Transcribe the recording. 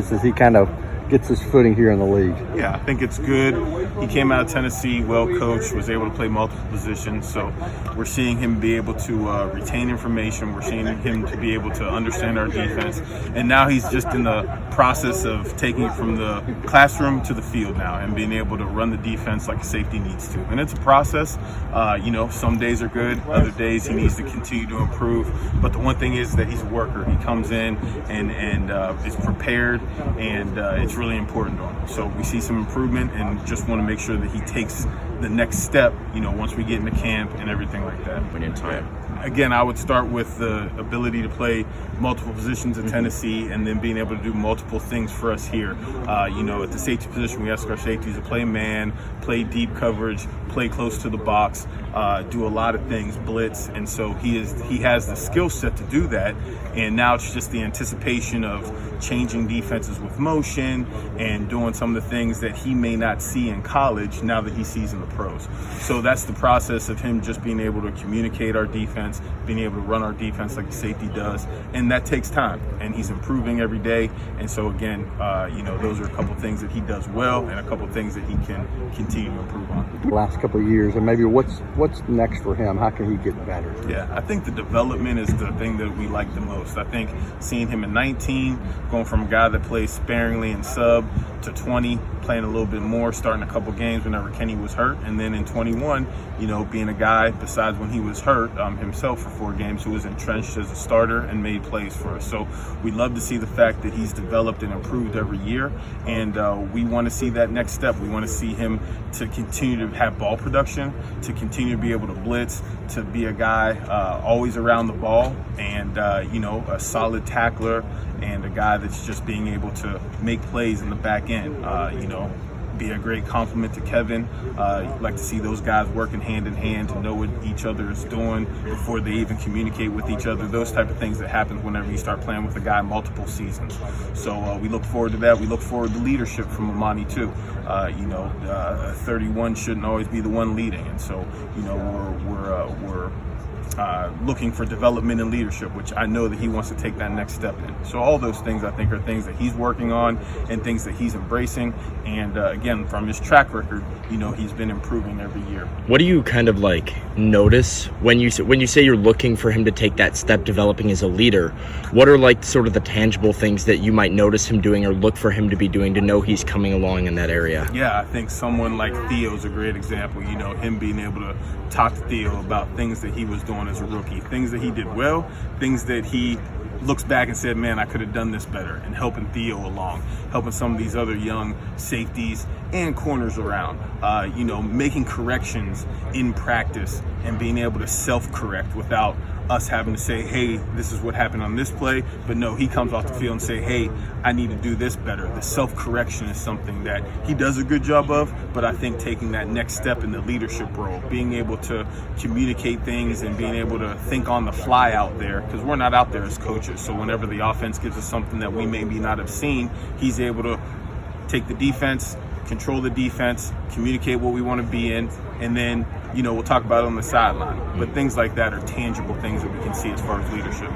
process as he kind of gets his footing here in the league? Yeah, I think it's good. He came out of Tennessee, well coached, was able to play multiple positions. So we're seeing him be able to retain information. We're seeing him to be able to understand our defense. And now he's just in the process of taking it from the classroom to the field now and being able to run the defense like a safety needs to. And it's a process. Some days are good, other days he needs to continue to improve. But the one thing is that he's a worker. He comes in and is prepared, and it's really important to him. So we see some improvement and just want to make sure that he takes the next step, once we get into camp and everything like that. In time. Again, I would start with the ability to play multiple positions in Tennessee and then being able to do multiple things for us here. At the safety position, we ask our safeties to play man, play deep coverage, play close to the box, do a lot of things, blitz. And so he has the skill set to do that. And now it's just the anticipation of changing defenses with motion and doing some of the things that he may not see in college now that he sees in the pros. So that's the process of him just being able to communicate our defense, being able to run our defense like the safety does. And that takes time, and he's improving every day. And so again, those are a couple things that he does well and a couple things that he can continue to improve on. Last couple of years, and maybe what's next for him? How can he get better? Yeah, I think the development is the thing that we like the most. I think seeing him at 19, going from a guy that plays sparingly in sub to 20, playing a little bit more, starting a couple games whenever Kenny was hurt, and then in 21, being a guy, besides when he was hurt himself for 4 games, who was entrenched as a starter and made plays for us. So we love to see the fact that he's developed and improved every year, and we want to see that next step. We want to see him to continue to have ball production, to continue to be able to blitz, to be a guy always around the ball, and a solid tackler, and a guy that's just being able to make plays in the back end. Be a great compliment to Kevin. Like to see those guys working hand in hand to know what each other is doing before they even communicate with each other. Those type of things that happen whenever you start playing with a guy multiple seasons. So we look forward to that. We look forward to leadership from Amani too. 31 shouldn't always be the one leading, and so we're looking for development and leadership, which I know that he wants to take that next step in. So all those things, I think, are things that he's working on and things that he's embracing. And again, from his track record, he's been improving every year. What do you kind of notice when you say you're looking for him to take that step, developing as a leader? What are sort of the tangible things that you might notice him doing or look for him to be doing to know he's coming along in that area? Yeah, I think someone like Theo is a great example. Him being able to talk to Theo about things that he was doing as a rookie, things that he did well, things that he looks back and said, man, I could have done this better, and helping Theo along, helping some of these other young safeties and corners around, making corrections in practice and being able to self-correct without us having to say, hey, this is what happened on this play. But no, he comes off the field and say, hey, I need to do this better. The self-correction is something that he does a good job of, but I think taking that next step in the leadership role, being able to communicate things and being able to think on the fly out there, because we're not out there as coaches. So whenever the offense gives us something that we maybe not have seen, he's able to take the defense, control the defense, communicate what we want to be in, and then, we'll talk about it on the sideline. But things like that are tangible things that we can see as far as leadership.